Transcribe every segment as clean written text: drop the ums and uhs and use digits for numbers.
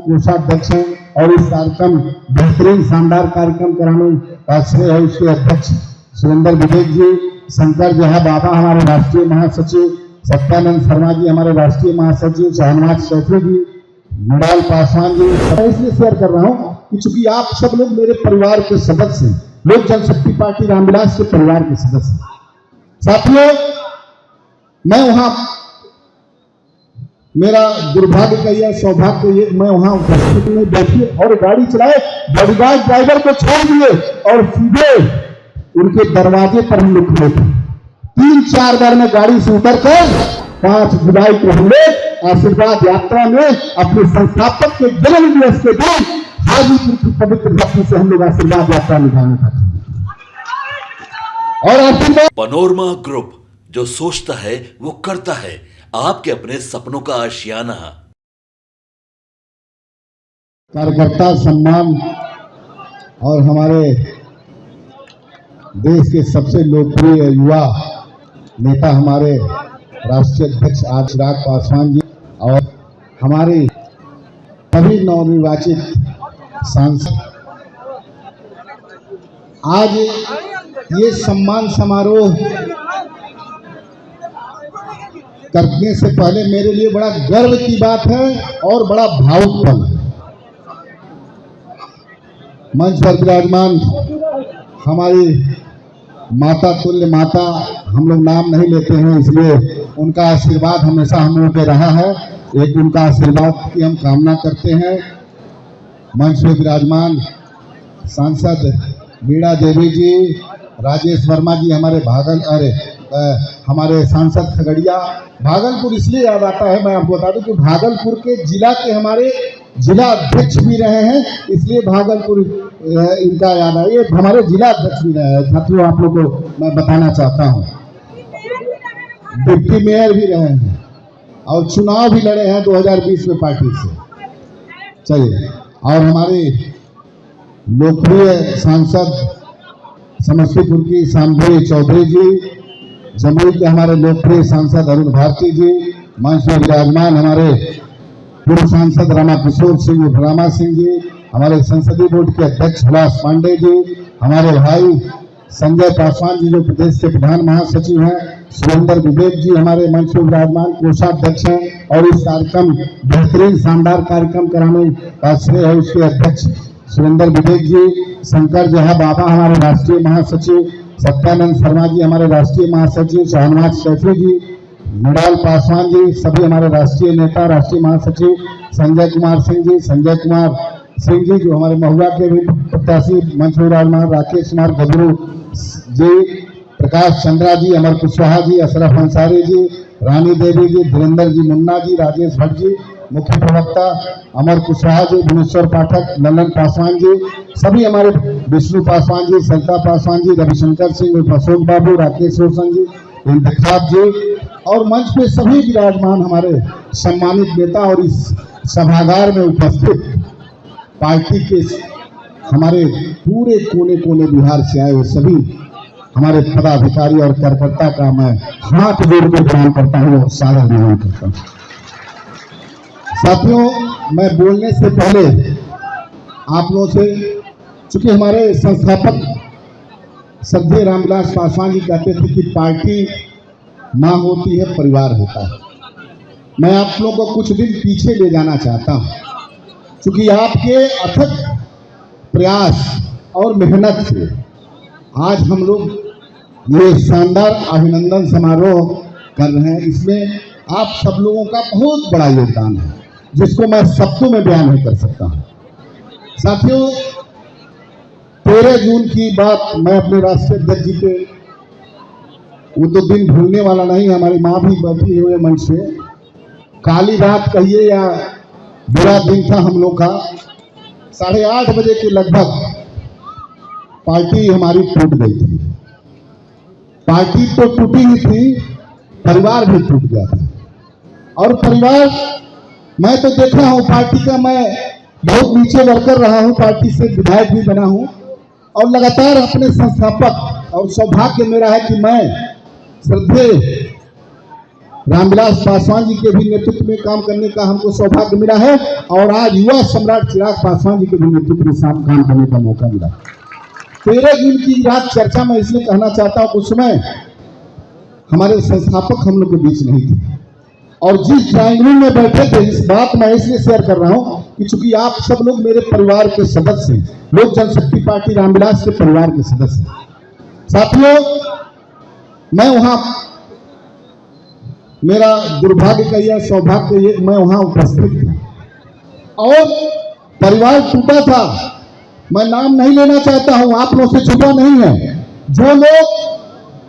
कोषाध्यक्ष हैं और इस कार्यक्रम बेहतरीन शानदार कार्यक्रम कराने का श्रेय है उसके अध्यक्ष सुरेंद्र विवेक जी, शंकर जहा बाबा हमारे राष्ट्रीय महासचिव, सत्यानंद शर्मा जी हमारे राष्ट्रीय महासचिव, शहनवाज शैफी जी, मृणाल पासवान जी। इसलिए शेयर कर रहा हूँ कि चूंकि आप सब लोग मेरे परिवार के सदस्य हैं, लोक जनशक्ति पार्टी रामविलास के परिवार के सदस्य हैं। साथियों, मैं वहां, मेरा दुर्भाग्य कहिए सौभाग्य कहिए, मैं वहां उपस्थित में बैठे और गाड़ी चलाए, बॉडीगार्ड ड्राइवर को छोड़ दिए और सीधे उनके दरवाजे पर हम लोग खड़े थे। 3-4 बार में गाड़ी से उतर कर 5 जुलाई को हम लोग आशीर्वाद यात्रा में अपने संस्थापक के जन्म दिवस के दिन हाजीपुर की पवित्र धरती से हम लोग आशीर्वाद यात्रा निभाने का और आशीर्वाद। पनोरमा ग्रुप, जो सोचता है वो करता है, आपके अपने सपनों का आशियाना। कार्यकर्ता सम्मान और हमारे देश के सबसे लोकप्रिय युवा नेता हमारे राष्ट्रीय अध्यक्ष चिराग पासवान जी और हमारे सभी नवनिर्वाचित सांसद, आज ये सम्मान समारोह करने से पहले मेरे लिए बड़ा गर्व की बात है और बड़ा भावुक पल है। मंच पर विराजमान हमारी माता तुल्य माता, हम लोग नाम नहीं लेते हैं इसलिए उनका आशीर्वाद हमेशा हम लोगों पे रहा है, एक उनका आशीर्वाद की हम कामना करते हैं। मंच पर विराजमान सांसद वीणा देवी जी, राजेश वर्मा जी हमारे हमारे सांसद खगड़िया, भागलपुर इसलिए याद आता है, मैं आपको बता दूं कि भागलपुर के जिला के हमारे जिला अध्यक्ष भी रहे हैं, इसलिए भागलपुर इनका याद है, ये हमारे जिला अध्यक्ष भी रहे हैं। साथियों, आप लोगों को मैं बताना चाहता हूँ, डिप्टी मेयर भी रहे हैं और चुनाव भी लड़े हैं 2020 में पार्टी से। चलिए, और हमारे लोकप्रिय सांसद समस्तीपुर की शांभवी चौधरी जी, जमुई के हमारे लोकप्रिय सांसद अरुण भारती जी, मंच में विराजमान हमारे पूर्व सांसद रामा किशोर सिंह रामा सिंह जी, हमारे संसदीय बोर्ड के अध्यक्ष हुलास पांडे जी, हमारे भाई संजय पासवान जी जो प्रदेश के प्रधान महासचिव हैं, सुरेंद्र विवेक जी हमारे मंच में विराजमान कोषाध्यक्ष हैं और इस कार्यक्रम बेहतरीन शानदार कार्यक्रम कराने का श्रेय है उसके अध्यक्ष सुरेंद्र विवेक जी, शंकर जहा बाबा हमारे राष्ट्रीय महासचिव, सत्यानंद शर्मा जी हमारे राष्ट्रीय महासचिव, शहनवाज शैफी जी, मृणाल पासवान जी, सभी हमारे राष्ट्रीय नेता राष्ट्रीय महासचिव, संजय कुमार सिंह जी जो हमारे महुआ के भी प्रत्याशी मंच में विराजमान, राकेश कुमार गबरू जी, प्रकाश चंद्रा जी, अमर कुशवाहा जी, अशरफ अंसारी जी, रानी देवी जी, धीरेन्द्र जी मुन्ना जी, राजेश भट्ट जी, मुख्य प्रवक्ता अमर कुशवाहा जी, भुवनेश्वर पाठक, ललन पासवान जी, सभी हमारे विष्णु पासवान जी, सरिता पासवान जी, रविशंकर सिंह, अशोक बाबू, राकेश रोशन जी, इंतखाब जी और मंच पे सभी विराजमान हमारे सम्मानित नेता और इस सभागार में उपस्थित पार्टी के हमारे पूरे कोने कोने बिहार से आए हुए सभी हमारे पदाधिकारी और कार्यकर्ता का मैं हाथ जोड़कर प्रणाम करता हूँ और सादर नमन करता हूँ। साथियों, मैं बोलने से पहले आप लोगों से, चूंकि हमारे संस्थापक श्रद्धेय रामविलास पासवान जी कहते थे कि पार्टी मां होती है, परिवार होता है, मैं आप लोगों को कुछ दिन पीछे ले जाना चाहता हूं, क्योंकि आपके अथक प्रयास और मेहनत से आज हम लोग ये शानदार अभिनंदन समारोह कर रहे हैं। इसमें आप सब लोगों का बहुत बड़ा योगदान है, जिसको मैं शब्दों में बयान नहीं कर सकता हूं। साथियों, 13 जून की बात मैं अपने राष्ट्रीय अध्यक्ष जी के, वो तो दिन भूलने वाला नहीं, हमारी माँ भी बैठी हुए मंच से, काली रात कहिए या बुरा दिन था हम लोग का, 8:30 बजे के लगभग पार्टी हमारी टूट गई थी। पार्टी तो टूटी ही थी, परिवार भी टूट गया था। और परिवार, मैं तो देखा हूं पार्टी का, मैं बहुत नीचे वर्कर रहा हूं, पार्टी से विधायक भी बना हूं और लगातार अपने संस्थापक, और सौभाग्य मेरा है कि मैं श्रद्धेय रामविलास पासवान जी के भी नेतृत्व में काम करने का हमको सौभाग्य मिला है और आज युवा सम्राट चिराग पासवान जी के भी नेतृत्व में काम करने का मौका मिला। 13 दिन की रात चर्चा में इसलिए कहना चाहता हूं, उस समय हमारे संस्थापक हम लोग के बीच नहीं थे और जिस ड्राइंग रूम में बैठे थे, इस बात मैं इसलिए शेयर कर रहा हूं कि चूंकि आप सब लोग मेरे परिवार के सदस्य हैं, लोक जनशक्ति पार्टी रामविलास के परिवार के सदस्य हैं। साथियों, मैं वहां, मेरा दुर्भाग्य का यह सौभाग्य ये, मैं वहां उपस्थित था और परिवार टूटा था। मैं नाम नहीं लेना चाहता हूं, आप लोगों से छुपा नहीं है। जो लोग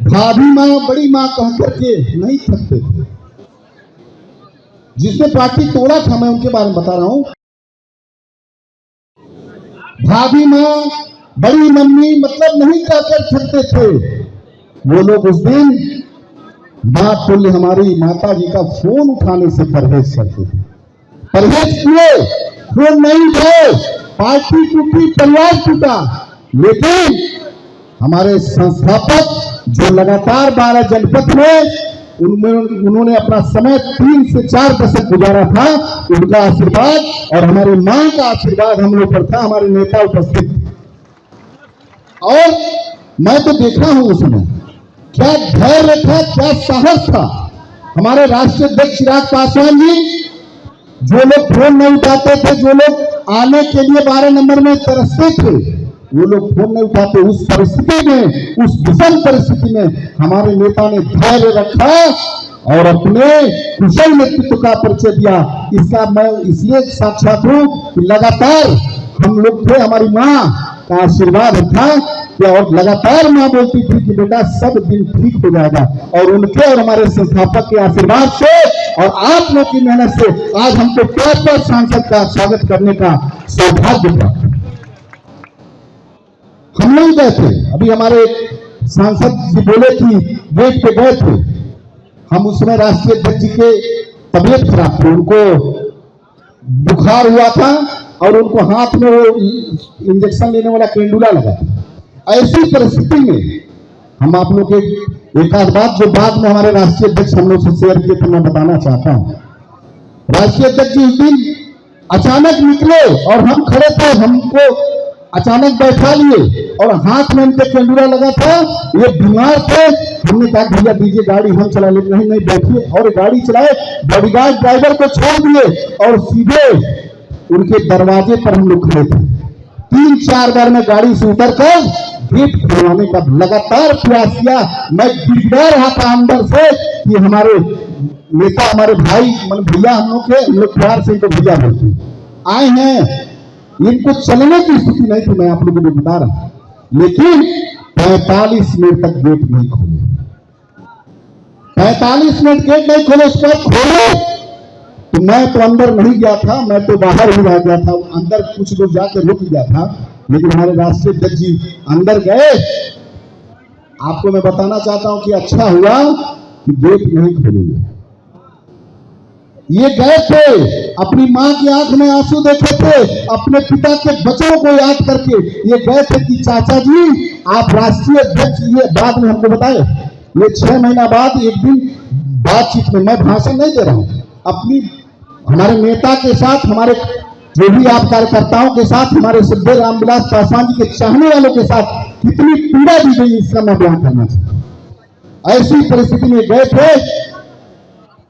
भाभी माँ बड़ी माँ कह करके नहीं थकते थे, जिसने पार्टी तोड़ा था, मैं उनके बारे में बता रहा हूं। भाभी माँ बड़ी मम्मी मतलब नहीं कहकर थकते थे वो लोग। उस दिन मां तुल्य हमारी माता जी का फोन उठाने से परहेज करते थे। परहेज किए, फोन नहीं उठाए, पार्टी टूटी, परिवार टूटा, लेकिन हमारे संस्थापक जो लगातार 12 जनपद में उन्होंने अपना समय 3 से 4 दशक गुजारा था, उनका आशीर्वाद और हमारी मां का आशीर्वाद हम लोग पर था। हमारे नेता उपस्थित थे और मैं तो देखा हूं उसमें क्या धैर्य था, क्या साहस था। हमारे राष्ट्रीय अध्यक्ष चिराग पासवान जी, जो लोग फोन नहीं उठाते थे, जो लोग आने के लिए 12 नंबर में तरसते थे, वो लोग फोन नहीं उठाते। उस परिस्थिति में, उस विषम परिस्थिति में हमारे नेता ने धैर्य रखा और अपने कुशल नेतृत्व का परिचय दिया। इसका मैं इसलिए साक्षात हूं कि लगातार हम लोग थे, हमारी मां का आशीर्वाद था और लगातार मां बोलती थी कि बेटा सब दिन ठीक हो जाएगा, और उनके और हमारे संस्थापक के आशीर्वाद से और आप लोग की मेहनत से आज हमको 5 सांसद का स्वागत करने का सौभाग्य प्राप्त। हम लोग गए थे, अभी हमारे सांसद जी बोले कि गेट पे गए थे, हम उसमें राष्ट्रीय अध्यक्ष जी के तबीयत खराब थी, उनको बुखार हुआ था और उनको हाथ में वो इंजेक्शन लेने वाला केंडुला लगा था। ऐसी परिस्थिति में हम आप लोग के एक आध बात जो बाद में हमारे राष्ट्रीय अध्यक्ष हम लोग से शेयर किए थे, मैं बताना चाहता हूं। राष्ट्रीय अध्यक्ष जी उस दिन अचानक निकले और हम खड़े थे, हमको अचानक बैठा लिए और हाथ में उनके केंडुला लगा था, ये बीमार थे। हमने कहा भैया दीजिए गाड़ी, हम चला ले। नहीं बैठिए, और गाड़ी चलाए, बॉडीगार्ड ड्राइवर को छोड़ दिए और सीधे उनके दरवाजे पर हम लोग खड़े थे। 3-4 बार में गाड़ी से उतरकर गेट खुलवाने का लगातार प्रयास किया। मैं गिड़गिड़ा रहा था अंदर से कि हमारे नेता, हमारे भाई, मतलब भैया, हम लोग प्यार से इनको भैया बोलते आए हैं, इनको चलने की स्थिति नहीं थी, मैं आप लोगों को बता रहा। लेकिन 45 मिनट तक गेट नहीं खोले, 45 मिनट गेट नहीं खोले। उसके बाद खोले तो मैं तो अंदर नहीं गया था, मैं तो बाहर ही रह गया था। अंदर कुछ लोग जाकर रुक गया था, लेकिन हमारे राष्ट्रीय अध्यक्ष जी अंदर गए। आपको मैं बताना चाहता हूं कि अच्छा हुआ कि गेट नहीं खोले। ये गए थे, अपनी मां की आंख में आंसू देखे थे, अपने पिता के बच्चों को याद करके ये गए थे कि चाचा जी आप राष्ट्रीय अध्यक्ष। ये बाद में हमको बताए, ये 6 महीना बाद एक दिन बातचीत में, मैं भाषण नहीं दे रहा हूं, अपनी हमारे नेता के साथ, हमारे जो भी आप कार्यकर्ताओं के साथ, हमारे श्रद्धेय रामविलास पासवान जी के चाहने वालों के साथ कितनी पीड़ा दी गई, इसका मैं बयान करना चाहता हूं। ऐसी परिस्थिति में गए थे,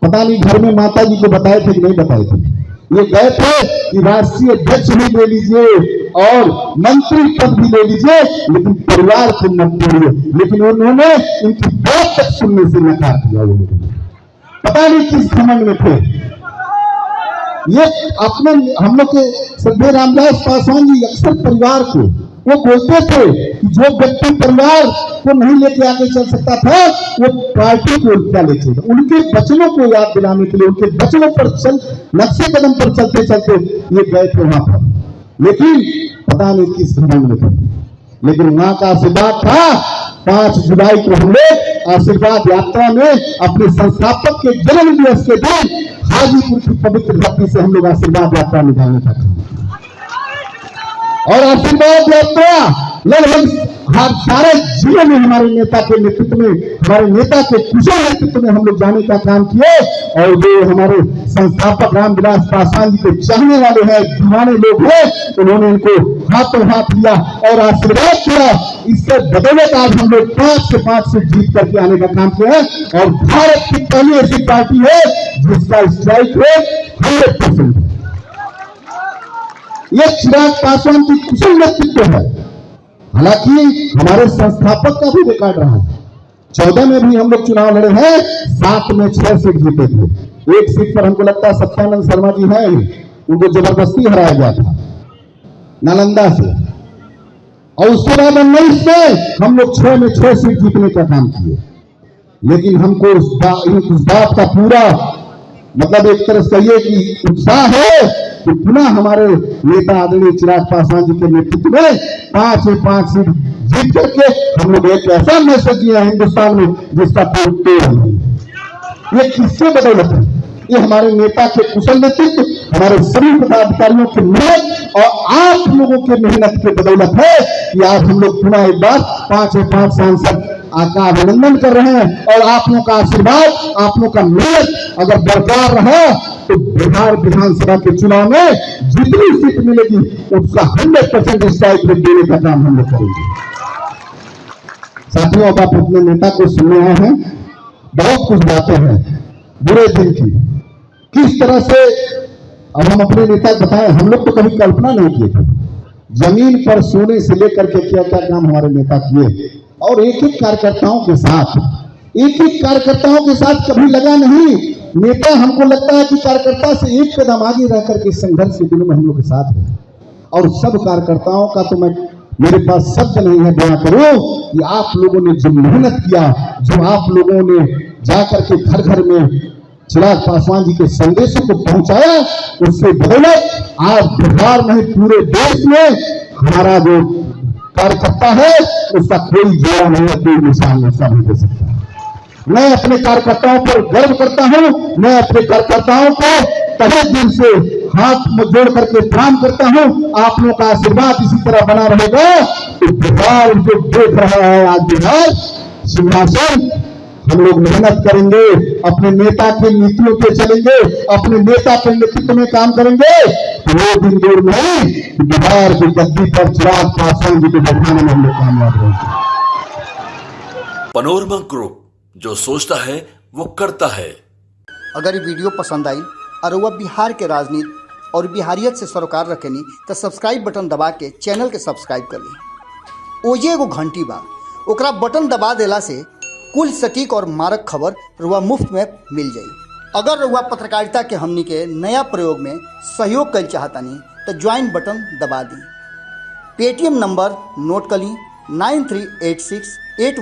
पता नहीं घर में माता जी को बताए थे कि नहीं बताए थे। ये गए थे कि राष्ट्रीय अध्यक्ष भी ले लीजिए और मंत्री पद भी ले लीजिए, लेकिन परिवार को मत तोड़िए। लेकिन उन्होंने इनकी बात तक सुनने से नकार दिया। पता नहीं किस घमंड में थे ये। अपने हम लोग के श्रद्धेय रामविलास पासवान जी अक्सर परिवार को वो बोलते थे कि जो व्यक्ति परिवार को नहीं लेके आगे चल सकता था, वो पार्टी को क्या ले चलेगा। उनके वचनों को याद दिलाने के लिए, उनके वचनों पर चल, नक्शे कदम पर चलते चलते ये गए थे वहां पर। लेकिन पता नहीं किस घमंड में थे, लेकिन मां का आशीर्वाद था। 5 जुलाई को हम लोग आशीर्वाद यात्रा में अपने संस्थापक के जन्म दिवस के दिन हाजीपुर की पवित्र धरती से हम लोग आशीर्वाद यात्रा निकालने का, और आशीर्वाद यात्रा लगभग हर सारे जिले में हमारे नेता के नेतृत्व में, हमारे नेता के कुशल नेतृत्व में हम लोग जाने का काम किए। और जो हमारे संस्थापक रामविलास पासवान जी के चाहने वाले हैं, दीवाने लोग हैं, उन्होंने इनको हाथों हाथ लिया और आशीर्वाद किया। इसके बदौलत आज हम लोग 5 से 5 सीट जीत करके आने का काम किया है और भारत की पहली ऐसी पार्टी है जिसका स्ट्राइक रेट 100% है। ये चिराग पासवान की कुशल नेतृत्व है। हालांकि हमारे संस्थापक का भी रिकॉर्ड रहा है। 14 में भी हम लोग चुनाव लड़े हैं, 7 में 6 सीट जीते थे। एक सीट पर हमको लगता है सत्यानंद शर्मा जी हैं, उनको जबरदस्ती हराया गया था नालंदा से। और उसके बाद 19 में हम लोग 6 में 6 सीट जीतने का काम किए। लेकिन हमको उस बात का पूरा मतलब एक तरह से कहिए कि उत्साह है कि पुनः हमारे नेता आदरणीय चिराग पासवान जी के नेतृत्व में 5 में 5 सीट जीत करके हम लोग एक ऐसा मैसेज दिया हिंदुस्तान में जिसका कोई तोड़ नहीं। ये किसके बदौलत है? ये हमारे नेता के कुशल नेतृत्व, हमारे सभी पदाधिकारियों की मेहनत और आप लोगों के मेहनत के बदौलत है कि आज हम लोग पुनः एक बार 5 में 5 सांसद का अभिनंदन कर रहे हैं। और आप लोगों का आशीर्वाद, आप लोगों का मेहनत अगर बरकरार रहा तो बिहार विधानसभा के चुनाव में जितनी सीट मिलेगी उसका 100% स्ट्राइक रेट देने का काम हम लोग करेंगे। साथियों, अब आप अपने नेता को सुनने आए हैं, बहुत कुछ बातें हैं बुरे दिन की, किस तरह से अब हम अपने नेता बताएं। हम लोग तो कभी कल्पना नहीं किए थे, जमीन पर सोने से लेकर के क्या क्या काम हमारे नेता किए। और एक एक कार्यकर्ताओं के साथ कभी लगा नहीं। नेता हमको लगता है कि कार्यकर्ता से एक कदम आगे रह करके संघर्ष के दिनों में हम लोग के साथ रहे। और सब कार्यकर्ताओं का तो मेरे पास शब्द नहीं है बयां करूं कि आप लोगों ने जो मेहनत किया, जो आप लोगों ने जाकर के घर घर में चिराग पासवान जी के संदेशों को पहुंचाया, उससे बदौलत आज बिहार में पूरे देश में हमारा जो कार्यकर्ता है उसका कोई जोड़ा नहीं है, कोई निशान नहीं दे सकता। मैं अपने कार्यकर्ताओं पर गर्व करता हूं। मैं अपने कार्यकर्ताओं को तहे दिल से हाथ में जोड़ करके प्रणाम करता हूं। आप लोगों का आशीर्वाद इसी तरह बना रहेगा तो बिहार जो देख रहा है आज बिहार सिंहासन, हम लोग मेहनत करेंगे, अपने नेता की नीतियों पे चलेंगे, अपने नेता के नेतृत्व में काम करेंगे तो वो दिन दूर नहीं कि बिहार की गद्दी पर चिराग पासवान जी को बैठाने में हम लोग कामयाब रहेंगे। पनोरमा ग्रुप, जो सोचता है वो करता है। अगर ये वीडियो पसंद आई और वह बिहार के राजनीति और बिहारियत से सरोकार रखेनी तो सब्सक्राइब बटन दबा के चैनल के सब्सक्राइब कर ली। ओजे एगो घंटी बा, ओकरा बटन दबा देला से कुल सटीक और मारक खबर रुआ मुफ्त में मिल जाई। अगर रुआ पत्रकारिता के हमनी के नया प्रयोग में सहयोग कर चाहतानी तो ज्वाइन बटन दबा दी। पेटीएम नंबर नोट कर ली 938681